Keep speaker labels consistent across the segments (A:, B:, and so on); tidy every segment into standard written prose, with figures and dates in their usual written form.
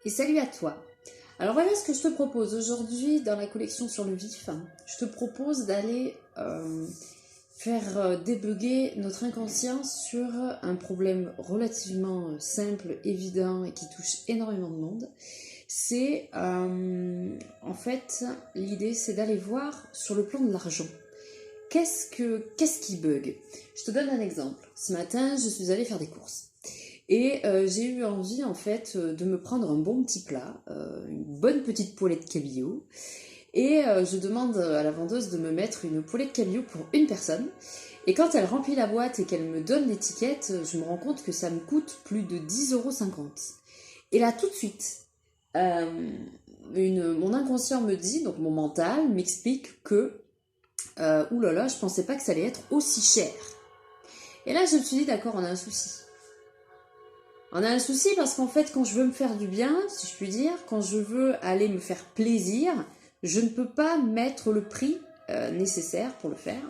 A: Et salut à toi. Alors voilà ce que je te propose aujourd'hui dans la collection sur le vif. Je te propose d'aller faire débugger notre inconscient sur un problème relativement simple, évident et qui touche énormément de monde. C'est en fait l'idée, c'est d'aller voir sur le plan de l'argent. Qu'est-ce qui bug? Je te donne un exemple. Ce matin, je suis allée faire des courses. Et j'ai eu envie en fait de me prendre un bon petit plat, une bonne petite poêlée de cabillaud. Et je demande à la vendeuse de me mettre une poêlée de cabillaud pour une personne. Et quand elle remplit la boîte et qu'elle me donne l'étiquette, je me rends compte que ça me coûte plus de 10,50 €. Et là tout de suite, mon inconscient me dit, donc mon mental m'explique que oulala, je pensais pas que ça allait être aussi cher. Et là je me suis dit d'accord, on a un souci. On a un souci parce qu'en fait, quand je veux me faire du bien, si je puis dire, quand je veux aller me faire plaisir, je ne peux pas mettre le prix nécessaire pour le faire.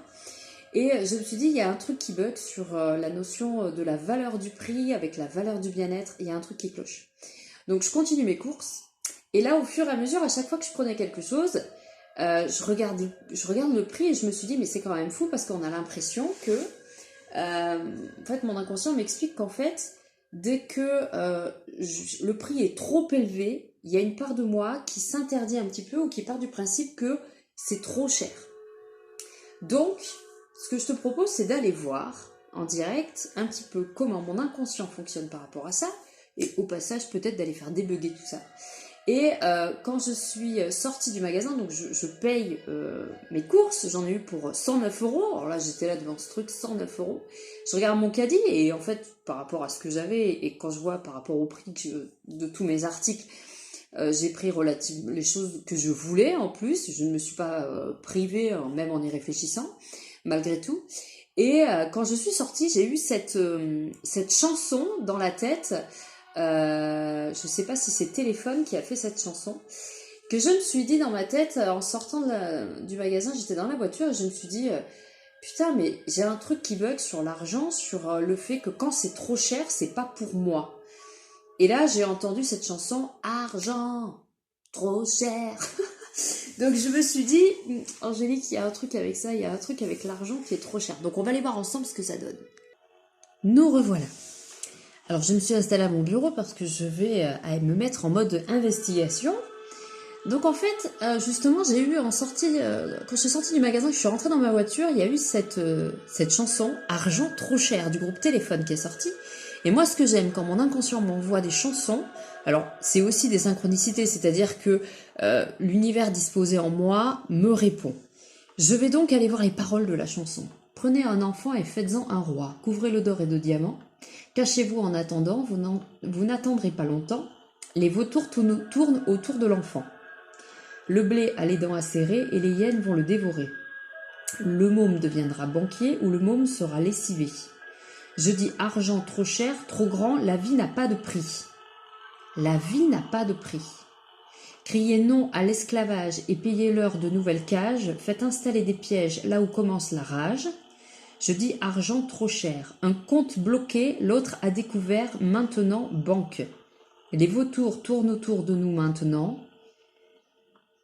A: Et je me suis dit, il y a un truc qui bug sur la notion de la valeur du prix avec la valeur du bien-être. Il y a un truc qui cloche. Donc, je continue mes courses. Et là, au fur et à mesure, à chaque fois que je prenais quelque chose, je regarde le prix et je me suis dit, mais c'est quand même fou parce qu'on a l'impression que, en fait, mon inconscient m'explique qu'en fait, dès que le prix est trop élevé, il y a une part de moi qui s'interdit un petit peu ou qui part du principe que c'est trop cher. Donc, ce que je te propose, c'est d'aller voir en direct un petit peu comment mon inconscient fonctionne par rapport à ça, et au passage peut-être d'aller faire débugger tout ça. Et quand je suis sortie du magasin, donc je paye mes courses, j'en ai eu pour 109 €. Alors là, j'étais là devant ce truc, 109 €. Je regarde mon caddie et en fait, par rapport à ce que j'avais et quand je vois par rapport au prix de tous mes articles, j'ai pris les choses que je voulais en plus. Je ne me suis pas privée, même en y réfléchissant, malgré tout. Et quand je suis sortie, j'ai eu cette chanson dans la tête. Je sais pas si c'est Téléphone qui a fait cette chanson, que je me suis dit dans ma tête en sortant du magasin. J'étais dans la voiture et je me suis dit putain, mais j'ai un truc qui bug sur l'argent, sur le fait que quand c'est trop cher, c'est pas pour moi. Et là j'ai entendu cette chanson, argent trop cher. Donc je me suis dit, Angélique, il y a un truc avec ça, il y a un truc avec l'argent qui est trop cher. Donc on va aller voir ensemble ce que ça donne. Nous revoilà. Alors je me suis installée à mon bureau parce que je vais me mettre en mode investigation. Donc en fait, justement, j'ai eu quand je suis sortie du magasin, que je suis rentrée dans ma voiture, il y a eu cette chanson « Argent trop cher » du groupe Téléphone qui est sortie. Et moi, ce que j'aime quand mon inconscient m'envoie des chansons, alors c'est aussi des synchronicités, c'est-à-dire que l'univers disposé en moi me répond. Je vais donc aller voir les paroles de la chanson. Prenez un enfant et faites-en un roi, couvrez-le d'or et de diamants. Cachez-vous en attendant, vous n'attendrez pas longtemps. Les vautours tournent autour de l'enfant. Le blé a les dents acérées et les hyènes vont le dévorer. Le môme deviendra banquier ou le môme sera lessivé. Je dis argent trop cher, trop grand, la vie n'a pas de prix. La vie n'a pas de prix. Criez non à l'esclavage et payez-leur de nouvelles cages, faites installer des pièges là où commence la rage. Je dis argent trop cher, un compte bloqué, l'autre a découvert, maintenant banque. Les vautours tournent autour de nous maintenant.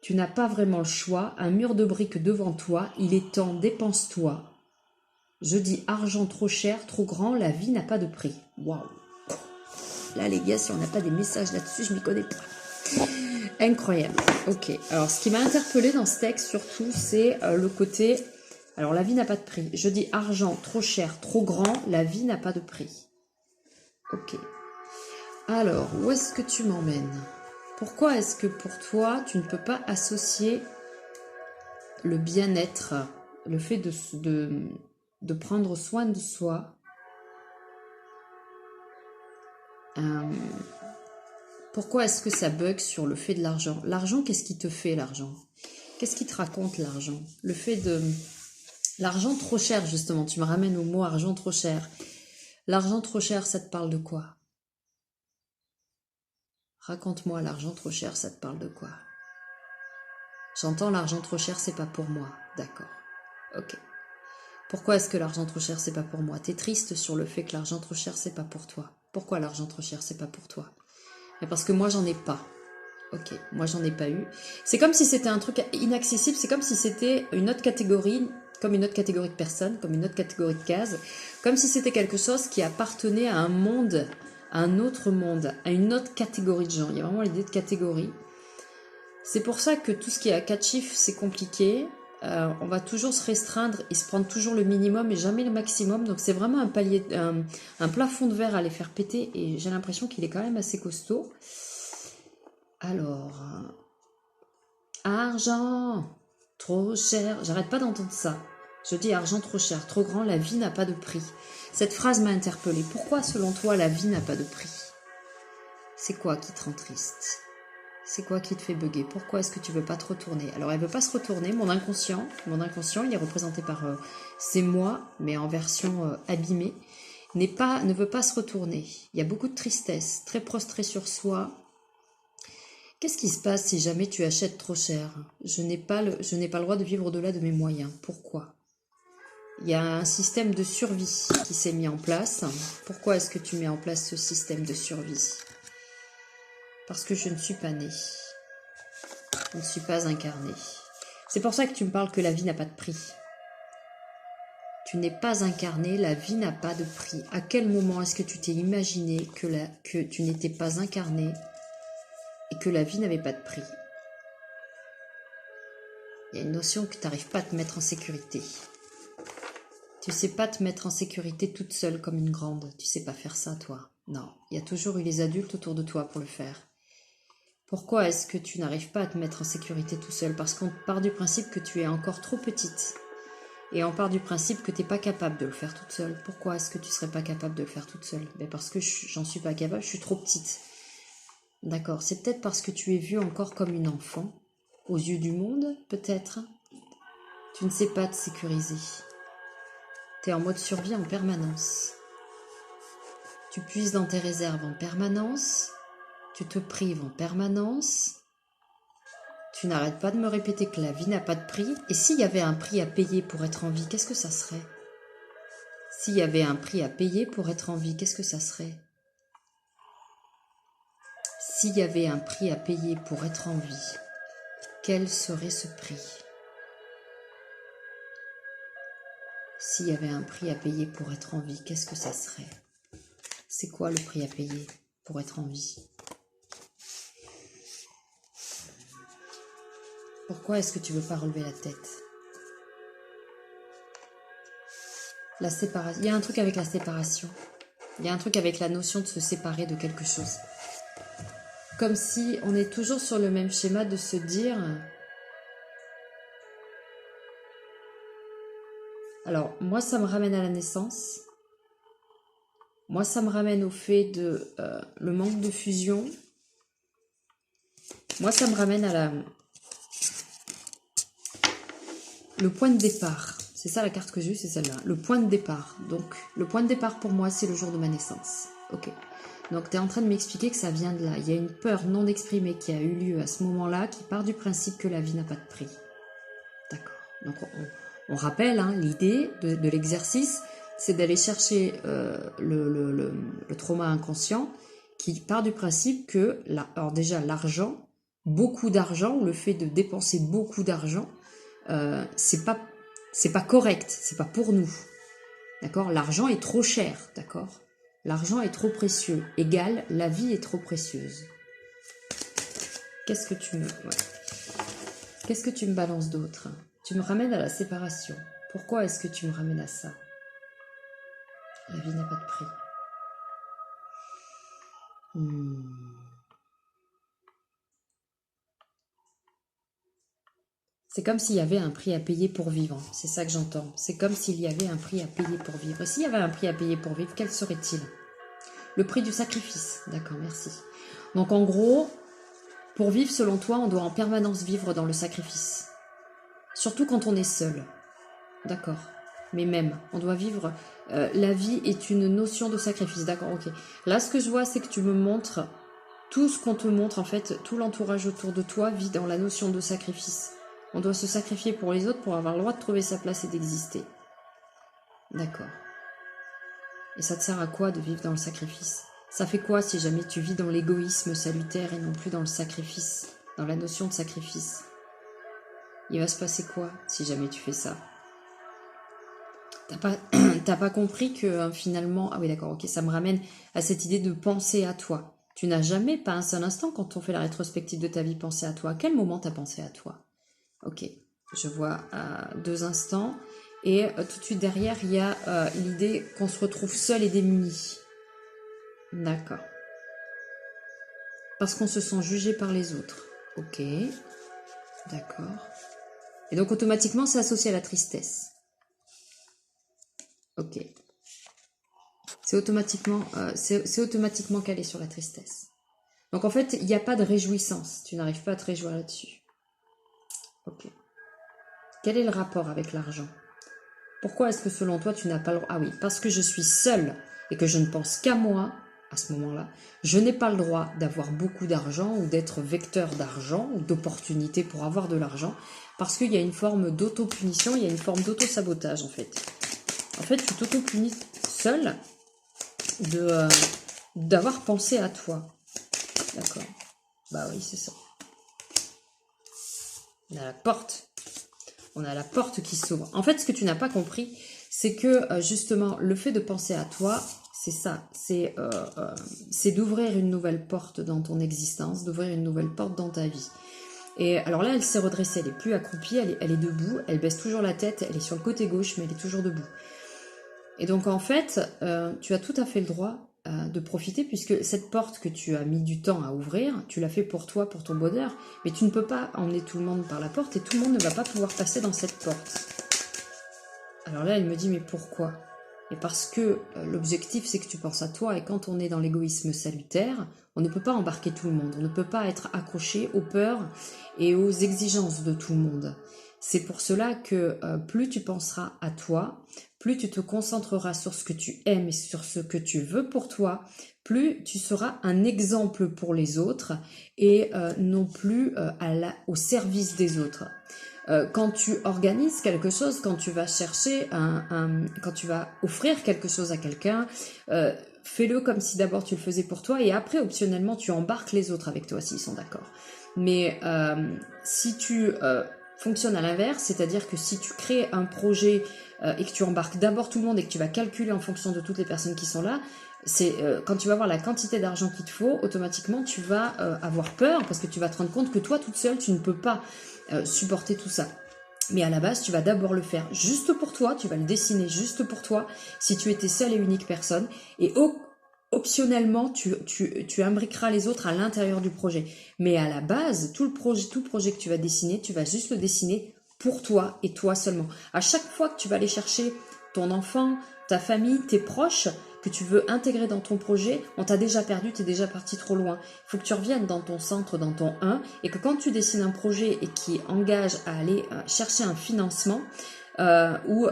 A: Tu n'as pas vraiment le choix, un mur de briques devant toi, il est temps, dépense-toi. Je dis argent trop cher, trop grand, la vie n'a pas de prix. Waouh. Là les gars, si on n'a pas des messages là-dessus, je m'y connais pas. Incroyable. Ok, alors ce qui m'a interpellée dans ce texte surtout, c'est le côté... Alors la vie n'a pas de prix. Je dis argent trop cher, trop grand, la vie n'a pas de prix. Ok. Alors, où est-ce que tu m'emmènes ? Pourquoi est-ce que pour toi, tu ne peux pas associer le bien-être, le fait de prendre soin de soi, pourquoi est-ce que ça bug sur le fait de l'argent ? L'argent, qu'est-ce qui te fait l'argent ? Qu'est-ce qui te raconte l'argent ? Le fait de... L'argent trop cher, justement, tu me ramènes au mot argent trop cher. L'argent trop cher, ça te parle de quoi ? Raconte-moi, l'argent trop cher, ça te parle de quoi ? J'entends l'argent trop cher, c'est pas pour moi. D'accord. Ok. Pourquoi est-ce que l'argent trop cher, c'est pas pour moi ? T'es triste sur le fait que l'argent trop cher, c'est pas pour toi. Pourquoi l'argent trop cher, c'est pas pour toi ? Mais parce que moi, j'en ai pas. Ok, moi, j'en ai pas eu. C'est comme si c'était un truc inaccessible. C'est comme si c'était une autre catégorie, comme une autre catégorie de personnes, comme une autre catégorie de cases. Comme si c'était quelque chose qui appartenait à un monde, à un autre monde, à une autre catégorie de gens. Il y a vraiment l'idée de catégorie. C'est pour ça que tout ce qui est à 4 chiffres, c'est compliqué. On va toujours se restreindre et se prendre toujours le minimum et jamais le maximum. Donc c'est vraiment un palier, un plafond de verre à les faire péter. Et j'ai l'impression qu'il est quand même assez costaud. Alors, argent, trop cher. J'arrête pas d'entendre ça. Je dis argent trop cher, trop grand, la vie n'a pas de prix. Cette phrase m'a interpellée. Pourquoi selon toi la vie n'a pas de prix? C'est quoi qui te rend triste? C'est quoi qui te fait bugger? Pourquoi est-ce que tu veux pas te retourner? Alors, elle veut pas se retourner. Mon inconscient, il est représenté par c'est moi, mais en version abîmée, ne veut pas se retourner. Il y a beaucoup de tristesse, très prostré sur soi. Qu'est-ce qui se passe si jamais tu achètes trop cher? Je n'ai pas le droit de vivre au-delà de mes moyens. Pourquoi? Il y a un système de survie qui s'est mis en place. Pourquoi est-ce que tu mets en place ce système de survie? Parce que je ne suis pas née. Je ne suis pas incarnée. C'est pour ça que tu me parles que la vie n'a pas de prix. Tu n'es pas incarné, la vie n'a pas de prix. À quel moment est-ce que tu t'es imaginé que tu n'étais pas incarné et que la vie n'avait pas de prix? Il y a une notion que tu n'arrives pas à te mettre en sécurité. Tu ne sais pas te mettre en sécurité toute seule comme une grande. Tu ne sais pas faire ça, toi. Non, il y a toujours eu les adultes autour de toi pour le faire. Pourquoi est-ce que tu n'arrives pas à te mettre en sécurité tout seul? Parce qu'on part du principe que tu es encore trop petite. Et on part du principe que tu n'es pas capable de le faire toute seule. Pourquoi est-ce que tu ne serais pas capable de le faire toute seule? Parce que j'en suis pas capable, je suis trop petite. D'accord, c'est peut-être parce que tu es vue encore comme une enfant. Aux yeux du monde, peut-être. Tu ne sais pas te sécuriser. Tu es en mode survie en permanence. Tu puises dans tes réserves en permanence. Tu te prives en permanence. Tu n'arrêtes pas de me répéter que la vie n'a pas de prix. Et s'il y avait un prix à payer pour être en vie, qu'est-ce que ça serait? S'il y avait un prix à payer pour être en vie, qu'est-ce que ça serait? S'il y avait un prix à payer pour être en vie, quel serait ce prix? S'il y avait un prix à payer pour être en vie, qu'est-ce que ça serait? C'est quoi le prix à payer pour être en vie? Pourquoi est-ce que tu veux pas relever la tête? La séparation. Il y a un truc avec la séparation. Il y a un truc avec la notion de se séparer de quelque chose. Comme si on est toujours sur le même schéma de se dire... Alors, moi, ça me ramène à la naissance. Moi, ça me ramène au fait de le manque de fusion. Moi, ça me ramène à le point de départ. C'est ça la carte que j'ai eue, c'est celle-là. Le point de départ. Donc, le point de départ pour moi, c'est le jour de ma naissance. Ok. Donc, tu es en train de m'expliquer que ça vient de là. Il y a une peur non exprimée qui a eu lieu à ce moment-là, qui part du principe que la vie n'a pas de prix. D'accord. Donc, on rappelle, hein, l'idée de l'exercice, c'est d'aller chercher le trauma inconscient qui part du principe que, alors déjà, l'argent, beaucoup d'argent, le fait de dépenser beaucoup d'argent, c'est pas correct, c'est pas pour nous. D'accord? L'argent est trop cher, d'accord? L'argent est trop précieux, égale la vie est trop précieuse. Qu'est-ce que tu me balances d'autre? Tu me ramènes à la séparation. Pourquoi est-ce que tu me ramènes à ça? La vie n'a pas de prix. C'est comme s'il y avait un prix à payer pour vivre. C'est ça que j'entends. C'est comme s'il y avait un prix à payer pour vivre. Et s'il y avait un prix à payer pour vivre, quel serait-il? Le prix du sacrifice. D'accord, merci. Donc en gros, pour vivre selon toi, on doit en permanence vivre dans le sacrifice. Surtout quand on est seul. D'accord. Mais même, on doit vivre... la vie est une notion de sacrifice. D'accord, ok. Là, ce que je vois, c'est que tu me montres... Tout ce qu'on te montre, en fait, tout l'entourage autour de toi vit dans la notion de sacrifice. On doit se sacrifier pour les autres pour avoir le droit de trouver sa place et d'exister. D'accord. Et ça te sert à quoi de vivre dans le sacrifice? Ça fait quoi si jamais tu vis dans l'égoïsme salutaire et non plus dans le sacrifice, dans la notion de sacrifice? Il va se passer quoi si jamais tu fais ça? T'as pas compris que finalement... Ah oui d'accord, ok, ça me ramène à cette idée de penser à toi. Tu n'as jamais, pas un seul instant, quand on fait la rétrospective de ta vie, pensé à toi. À quel moment t'as pensé à toi? Ok, je vois 2 instants. Et tout de suite derrière, il y a l'idée qu'on se retrouve seul et démuni. D'accord. Parce qu'on se sent jugé par les autres. Ok, d'accord. Et donc automatiquement, c'est associé à la tristesse. Ok. C'est automatiquement calé sur la tristesse. Donc en fait, il n'y a pas de réjouissance. Tu n'arrives pas à te réjouir là-dessus. Ok. Quel est le rapport avec l'argent? Pourquoi est-ce que selon toi, tu n'as pas le droit? Ah oui, parce que je suis seule et que je ne pense qu'à moi, à ce moment-là, je n'ai pas le droit d'avoir beaucoup d'argent ou d'être vecteur d'argent ou d'opportunité pour avoir de l'argent, parce qu'il y a une forme d'auto-punition, il y a une forme d'auto-sabotage en fait. En fait, tu t'auto-punis seule d'avoir pensé à toi. D'accord. Bah oui, c'est ça. On a la porte. On a la porte qui s'ouvre. En fait, ce que tu n'as pas compris, c'est que justement, le fait de penser à toi, c'est ça. C'est d'ouvrir une nouvelle porte dans ton existence, d'ouvrir une nouvelle porte dans ta vie. Et alors là, elle s'est redressée, elle est plus accroupie, elle est debout, elle baisse toujours la tête, elle est sur le côté gauche, mais elle est toujours debout. Et donc en fait, tu as tout à fait le droit de profiter, puisque cette porte que tu as mis du temps à ouvrir, tu l'as fait pour toi, pour ton bonheur, mais tu ne peux pas emmener tout le monde par la porte et tout le monde ne va pas pouvoir passer dans cette porte. Alors là, elle me dit, mais pourquoi? Et parce que l'objectif, c'est que tu penses à toi, et quand on est dans l'égoïsme salutaire, on ne peut pas embarquer tout le monde, on ne peut pas être accroché aux peurs et aux exigences de tout le monde. C'est pour cela que plus tu penseras à toi, plus tu te concentreras sur ce que tu aimes et sur ce que tu veux pour toi, plus tu seras un exemple pour les autres et non plus au service des autres. Quand tu organises quelque chose, quand tu vas chercher quand tu vas offrir quelque chose à quelqu'un, fais-le comme si d'abord tu le faisais pour toi et après optionnellement tu embarques les autres avec toi s'ils sont d'accord. Mais si tu fonctionnes à l'inverse, c'est-à-dire que si tu crées un projet et que tu embarques d'abord tout le monde et que tu vas calculer en fonction de toutes les personnes qui sont là, c'est quand tu vas voir la quantité d'argent qu'il te faut, automatiquement tu vas avoir peur parce que tu vas te rendre compte que toi toute seule tu ne peux pas supporter tout ça. Mais à la base, tu vas d'abord le faire juste pour toi, tu vas le dessiner juste pour toi, si tu étais seule et unique personne, et optionnellement, tu imbriqueras les autres à l'intérieur du projet. Mais à la base, tout projet que tu vas dessiner, tu vas juste le dessiner pour toi et toi seulement. À chaque fois que tu vas aller chercher ton enfant, ta famille, tes proches, que tu veux intégrer dans ton projet, on t'a déjà perdu, tu es déjà parti trop loin. Il faut que tu reviennes dans ton centre, dans ton 1, et que quand tu dessines un projet et qui engage à aller chercher un financement, ou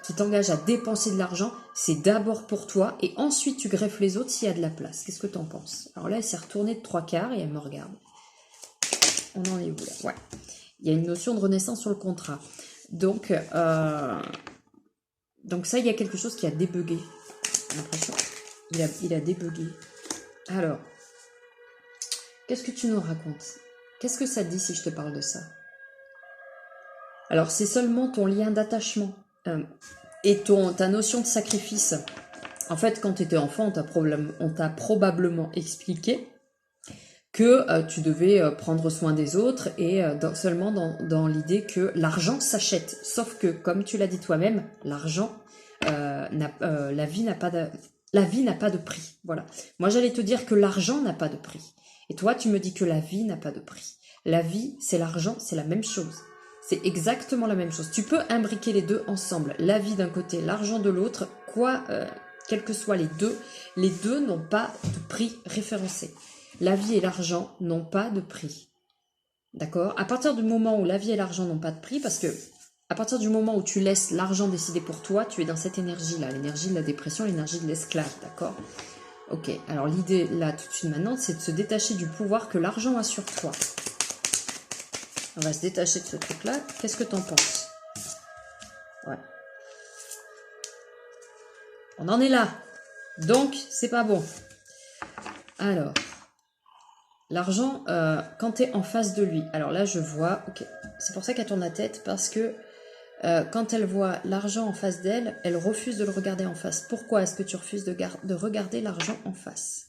A: qui t'engage à dépenser de l'argent, c'est d'abord pour toi, et ensuite tu greffes les autres s'il y a de la place. Qu'est-ce que tu en penses? Alors là, elle s'est retournée de 3/4 et elle me regarde. On en est où là? Ouais. Il y a une notion de renaissance sur le contrat. Donc ça, il y a quelque chose qui a débugué. L'impression. Il a débugué. Alors, qu'est-ce que tu nous racontes? Qu'est-ce que ça te dit si je te parle de ça? Alors, c'est seulement ton lien d'attachement et ta notion de sacrifice. En fait, quand tu étais enfant, on t'a probablement expliqué que tu devais prendre soin des autres et seulement dans l'idée que l'argent s'achète. Sauf que, comme tu l'as dit toi-même, l'argent, la vie n'a pas de prix. Voilà. Moi, j'allais te dire que l'argent n'a pas de prix. Et toi, tu me dis que la vie n'a pas de prix. La vie, c'est l'argent, c'est la même chose. C'est exactement la même chose. Tu peux imbriquer les deux ensemble. La vie d'un côté, l'argent de l'autre. Quels que soient les deux n'ont pas de prix référencé. La vie et l'argent n'ont pas de prix. D'accord? À partir du moment où la vie et l'argent n'ont pas de prix, parce que à partir du moment où tu laisses l'argent décider pour toi, tu es dans cette énergie-là, l'énergie de la dépression, l'énergie de l'esclave, d'accord? Ok, alors l'idée là, tout de suite maintenant, c'est de se détacher du pouvoir que l'argent a sur toi. On va se détacher de ce truc-là. Qu'est-ce que t'en penses? Ouais. On en est là. Donc, c'est pas bon. Alors, l'argent, quand tu es en face de lui, alors là je vois, ok, c'est pour ça qu'elle tourne la tête, parce que quand elle voit l'argent en face d'elle, elle refuse de le regarder en face. Pourquoi est-ce que tu refuses de regarder l'argent en face?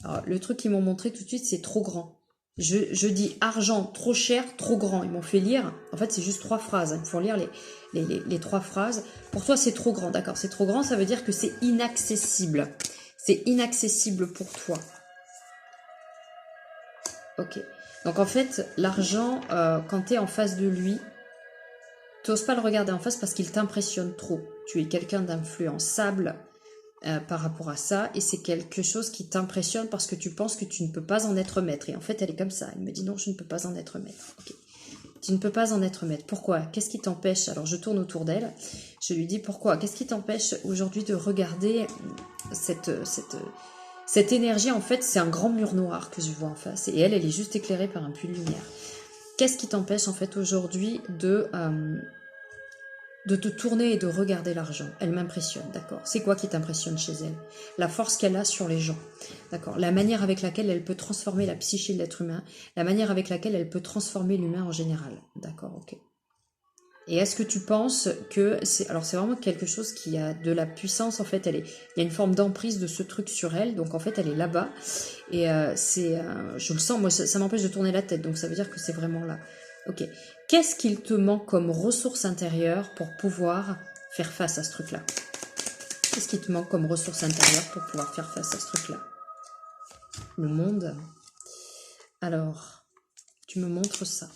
A: Alors, le truc qu'ils m'ont montré tout de suite, c'est trop grand. Je dis argent trop cher, trop grand. Ils m'ont fait lire, en fait c'est juste 3 phrases, hein. Il faut lire les 3 phrases. Pour toi c'est trop grand, d'accord, c'est trop grand, ça veut dire que c'est inaccessible. C'est inaccessible pour toi. Ok. Donc en fait, l'argent, quand tu es en face de lui, tu n'oses pas le regarder en face parce qu'il t'impressionne trop. Tu es quelqu'un d'influençable par rapport à ça, et c'est quelque chose qui t'impressionne parce que tu penses que tu ne peux pas en être maître. Et en fait, elle est comme ça. Elle me dit non, je ne peux pas en être maître. Ok. Tu ne peux pas en être maître. Pourquoi? Qu'est-ce qui t'empêche? Alors je tourne autour d'elle. Je lui dis pourquoi? Qu'est-ce qui t'empêche aujourd'hui de regarder cette énergie? En fait, c'est un grand mur noir que je vois en face. Et elle est juste éclairée par un puits de lumière. Qu'est-ce qui t'empêche en fait aujourd'hui de te tourner et de regarder l'argent? Elle m'impressionne, d'accord. C'est quoi qui t'impressionne chez elle? La force qu'elle a sur les gens, d'accord. La manière avec laquelle elle peut transformer la psyché de l'être humain, la manière avec laquelle elle peut transformer l'humain en général, d'accord, ok. Et est-ce que tu penses que alors c'est vraiment quelque chose qui a de la puissance, en fait, il y a une forme d'emprise de ce truc sur elle, donc en fait elle est là-bas, et je le sens, moi ça m'empêche de tourner la tête, donc ça veut dire que c'est vraiment là. Ok. Qu'est-ce qu'il te manque comme ressource intérieure pour pouvoir faire face à ce truc-là? Qu'est-ce qui te manque comme ressource intérieure pour pouvoir faire face à ce truc-là? Le monde. Alors, tu me montres ça.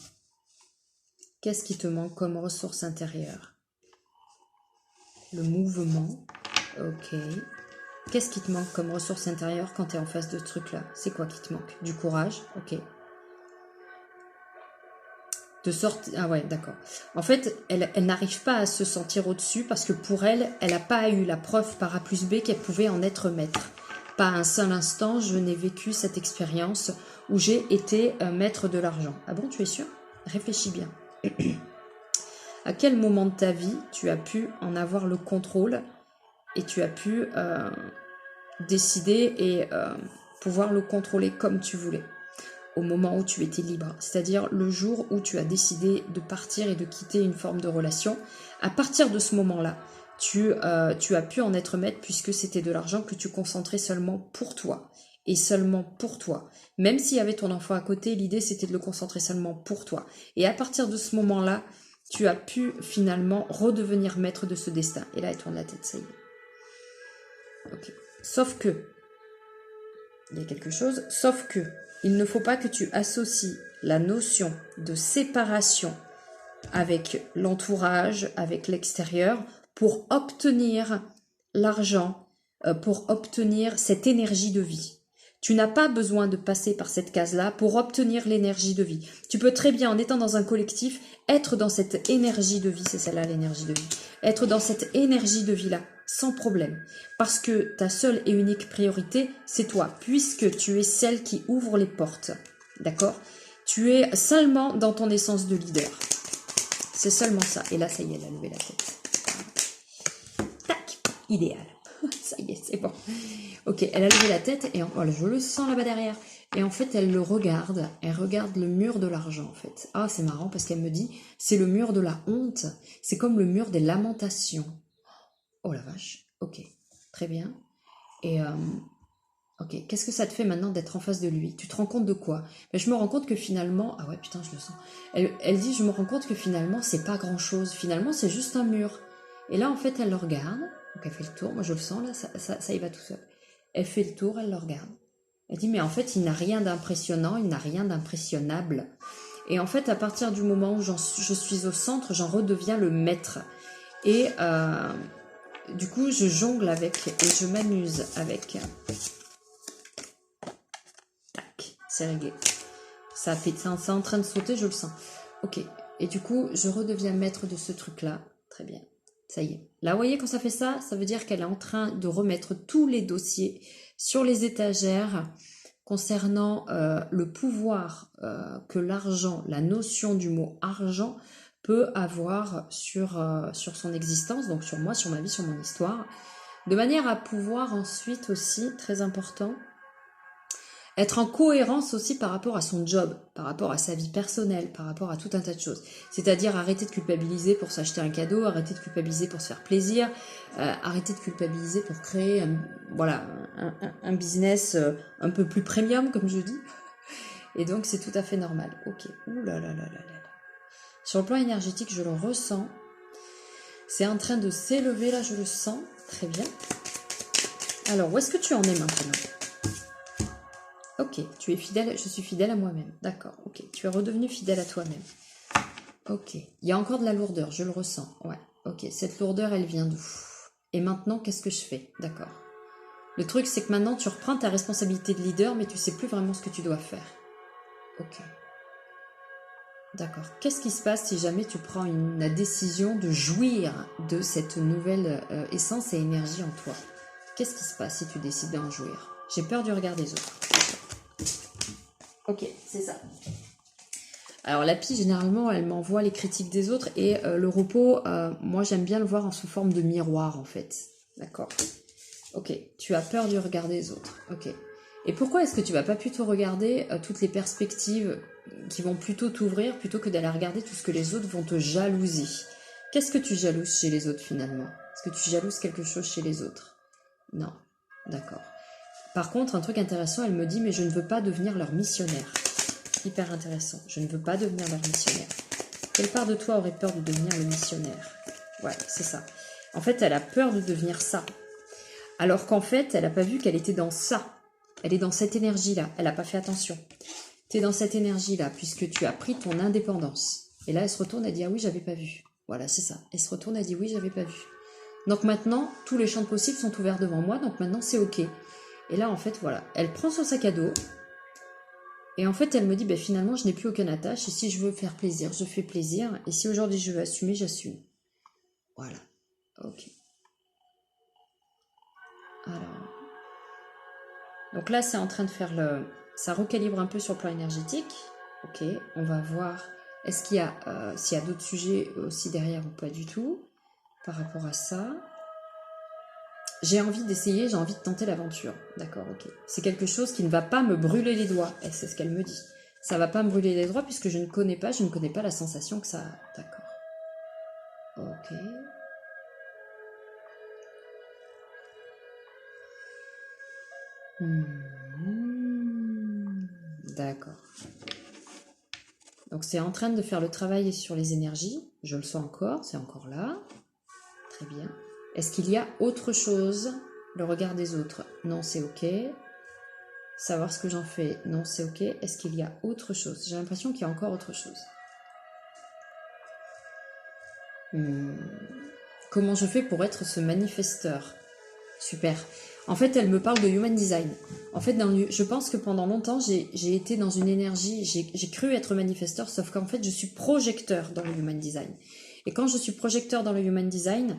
A: Qu'est-ce qui te manque comme ressource intérieure? Le mouvement. Ok. Qu'est-ce qui te manque comme ressource intérieure quand tu es en face de ce truc-là? C'est quoi qui te manque? Du courage. Ok. De sorte... Ah ouais, d'accord. En fait, elle n'arrive pas à se sentir au-dessus parce que pour elle, elle n'a pas eu la preuve par A plus B qu'elle pouvait en être maître. Pas un seul instant, je n'ai vécu cette expérience où j'ai été maître de l'argent. Ah bon, tu es sûr? Réfléchis bien. À quel moment de ta vie tu as pu en avoir le contrôle et tu as pu décider et pouvoir le contrôler comme tu voulais? Au moment où tu étais libre, c'est-à-dire le jour où tu as décidé de partir et de quitter une forme de relation. À partir de ce moment-là, tu as pu en être maître puisque c'était de l'argent que tu concentrais seulement pour toi et seulement pour toi. Même s'il y avait ton enfant à côté, l'idée c'était de le concentrer seulement pour toi. Et à partir de ce moment-là, tu as pu finalement redevenir maître de ce destin. Et là, elle tourne la tête, ça y est. Ok. Sauf que, il y a quelque chose, sauf que, il ne faut pas que tu associes la notion de séparation avec l'entourage, avec l'extérieur, pour obtenir l'argent, pour obtenir cette énergie de vie. Tu n'as pas besoin de passer par cette case-là pour obtenir l'énergie de vie. Tu peux très bien, en étant dans un collectif, être dans cette énergie de vie, c'est celle-là l'énergie de vie, être dans cette énergie de vie-là, sans problème. Parce que ta seule et unique priorité, c'est toi, puisque tu es celle qui ouvre les portes. D'accord? Tu es seulement dans ton essence de leader. C'est seulement ça. Et là, ça y est, elle a levé la tête. Tac, idéal. Ça y est, c'est bon. Ok, elle a levé la tête et voilà, je le sens là-bas derrière. Et en fait, elle regarde le mur de l'argent, en fait. Ah, c'est marrant parce qu'elle me dit, c'est le mur de la honte. C'est comme le mur des lamentations. Oh la vache. Ok, très bien. Et ok, qu'est-ce que ça te fait maintenant d'être en face de lui? Tu te rends compte de quoi? Ben, je me rends compte que finalement... Ah ouais, putain, je le sens. Elle dit, je me rends compte que finalement, c'est pas grand-chose. Finalement, c'est juste un mur. Et là, en fait, elle le regarde. Donc, elle fait le tour. Moi, je le sens, là, ça y va tout seul. Elle fait le tour, elle le regarde. Elle dit, mais en fait, il n'a rien d'impressionnant, il n'a rien d'impressionnable. Et en fait, à partir du moment où je suis au centre, j'en redeviens le maître. Et du coup, je jongle avec et je m'amuse avec... C'est réglé. C'est en train de sauter, je le sens. Ok. Et du coup, je redeviens maître de ce truc-là. Très bien. Ça y est. Là, vous voyez, quand ça fait ça, ça veut dire qu'elle est en train de remettre tous les dossiers sur les étagères concernant le pouvoir que l'argent, la notion du mot argent peut avoir sur son existence, donc sur moi, sur ma vie, sur mon histoire, de manière à pouvoir ensuite aussi, très important, Être en cohérence aussi par rapport à son job, par rapport à sa vie personnelle, par rapport à tout un tas de choses. C'est-à-dire arrêter de culpabiliser pour s'acheter un cadeau, arrêter de culpabiliser pour se faire plaisir, arrêter de culpabiliser pour créer voilà, un business un peu plus premium, comme je dis. Et donc c'est tout à fait normal. Ok. Ouh là là là là là. Sur le plan énergétique, je le ressens. C'est en train de s'élever là, je le sens. Très bien. Alors, où est-ce que tu en es maintenant? Ok, tu es fidèle, je suis fidèle à moi-même. D'accord, ok. Tu es redevenu fidèle à toi-même. Ok. Il y a encore de la lourdeur, je le ressens. Ouais, ok. Cette lourdeur, elle vient d'où? Et maintenant, qu'est-ce que je fais? D'accord. Le truc, c'est que maintenant, tu reprends ta responsabilité de leader, mais tu sais plus vraiment ce que tu dois faire. Ok. D'accord. Qu'est-ce qui se passe si jamais tu prends la décision de jouir de cette nouvelle essence et énergie en toi? Qu'est-ce qui se passe si tu décides d'en jouir? J'ai peur du regard des autres. Ok, c'est ça. Alors la pie, généralement, elle m'envoie les critiques des autres et le repos, moi j'aime bien le voir sous forme de miroir en fait. D'accord. Ok, tu as peur du regard des autres. Ok. Et pourquoi est-ce que tu vas pas plutôt regarder toutes les perspectives qui vont plutôt t'ouvrir plutôt que d'aller regarder tout ce que les autres vont te jalouser? Qu'est-ce que tu jalouses chez les autres finalement? Est-ce que tu jalouses quelque chose chez les autres? Non. D'accord. Par contre, un truc intéressant, elle me dit, mais je ne veux pas devenir leur missionnaire. Hyper intéressant. Je ne veux pas devenir leur missionnaire. Quelle part de toi aurait peur de devenir le missionnaire? Ouais, c'est ça. En fait, elle a peur de devenir ça. Alors qu'en fait, elle n'a pas vu qu'elle était dans ça. Elle est dans cette énergie-là. Elle n'a pas fait attention. Tu es dans cette énergie-là, puisque tu as pris ton indépendance. Et là, elle se retourne, elle dit, ah oui, j'avais pas vu. Voilà, c'est ça. Elle se retourne, elle dit, oui, j'avais pas vu. Donc maintenant, tous les champs possibles sont ouverts devant moi, donc maintenant, c'est OK. Et là, en fait, voilà, elle prend son sac à dos. Et en fait, elle me dit, ben, finalement, je n'ai plus aucune attache. Et si je veux faire plaisir, je fais plaisir. Et si aujourd'hui, je veux assumer, j'assume. Voilà. OK. Alors. Donc là, c'est en train de faire le... Ça recalibre un peu sur le plan énergétique. Ok, on va voir. Est-ce qu'il y a, s'il y a d'autres sujets aussi derrière ou pas du tout par rapport à ça? J'ai envie d'essayer, j'ai envie de tenter l'aventure. D'accord, ok. C'est quelque chose qui ne va pas me brûler les doigts. Et c'est ce qu'elle me dit. Ça va pas me brûler les doigts puisque je ne connais pas la sensation que ça a. D'accord. Ok. D'accord. Donc c'est en train de faire le travail sur les énergies. Je le sens encore, c'est encore là. Très bien. Est-ce qu'il y a autre chose? Le regard des autres? Non, c'est ok. Savoir ce que j'en fais? Non, c'est ok. Est-ce qu'il y a autre chose? J'ai l'impression qu'il y a encore autre chose. Comment je fais pour être ce manifesteur? Super. En fait, elle me parle de Human Design. En fait, je pense que pendant longtemps, j'ai été dans une énergie, j'ai cru être manifesteur, sauf qu'en fait, je suis projecteur dans le Human Design. Et quand je suis projecteur dans le Human Design,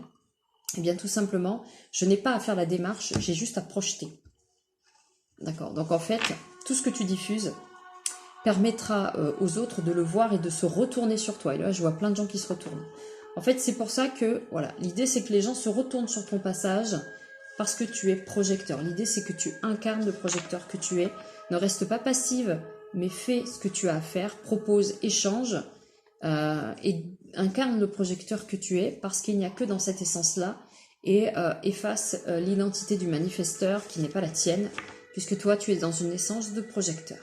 A: eh bien, tout simplement, je n'ai pas à faire la démarche, j'ai juste à projeter. D'accord. Donc, en fait, tout ce que tu diffuses permettra aux autres de le voir et de se retourner sur toi. Et là, je vois plein de gens qui se retournent. En fait, c'est pour ça que, voilà, l'idée, c'est que les gens se retournent sur ton passage parce que tu es projecteur. L'idée, c'est que tu incarnes le projecteur que tu es. Ne reste pas passive, mais fais ce que tu as à faire, propose, échange, et incarne le projecteur que tu es, parce qu'il n'y a que dans cette essence-là, et efface l'identité du manifesteur qui n'est pas la tienne, puisque toi, tu es dans une essence de projecteur.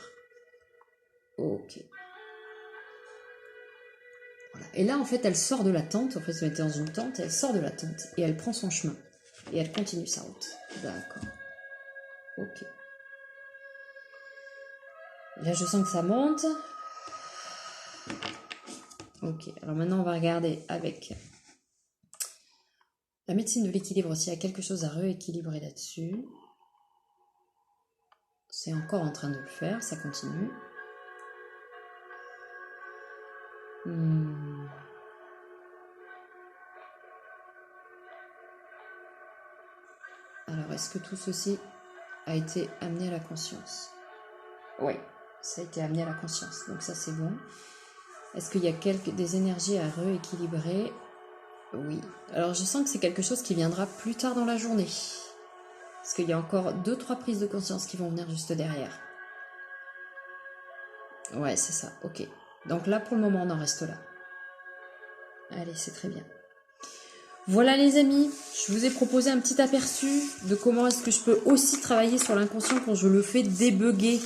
A: Ok. Voilà. Et là, en fait, elle sort de la tente. En fait, elle était dans une tente, elle sort de la tente, et elle prend son chemin. Et elle continue sa route. D'accord. Ok. Là, je sens que ça monte. Ok. Alors maintenant, on va regarder avec la médecine de l'équilibre s'il y a quelque chose à rééquilibrer là-dessus. C'est encore en train de le faire. Ça continue. Alors, est-ce que tout ceci a été amené à la conscience? Oui, ça a été amené à la conscience. Donc ça, c'est bon. Est-ce qu'il y a des énergies à rééquilibrer? Oui. Alors, je sens que c'est quelque chose qui viendra plus tard dans la journée. Parce qu'il y a encore 2-3 prises de conscience qui vont venir juste derrière. Ouais, c'est ça, ok. Donc là, pour le moment, on en reste là. Allez, c'est très bien. Voilà les amis, je vous ai proposé un petit aperçu de comment est-ce que je peux aussi travailler sur l'inconscient quand je le fais débugger.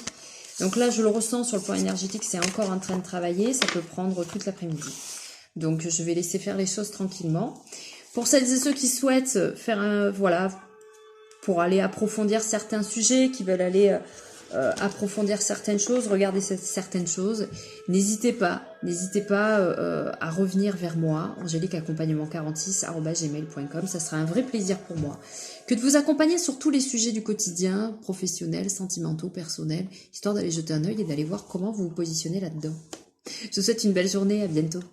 A: Donc là, je le ressens sur le plan énergétique, c'est encore en train de travailler, ça peut prendre toute l'après-midi. Donc je vais laisser faire les choses tranquillement. Pour celles et ceux qui souhaitent faire un, voilà, pour aller approfondir certains sujets, qui veulent aller approfondir certaines choses, regarder certaines choses, n'hésitez pas à revenir vers moi, angéliqueaccompagnement46@gmail.com. Ça sera un vrai plaisir pour moi que de vous accompagner sur tous les sujets du quotidien, professionnels, sentimentaux, personnels, histoire d'aller jeter un œil et d'aller voir comment vous vous positionnez là-dedans. Je vous souhaite une belle journée, à bientôt.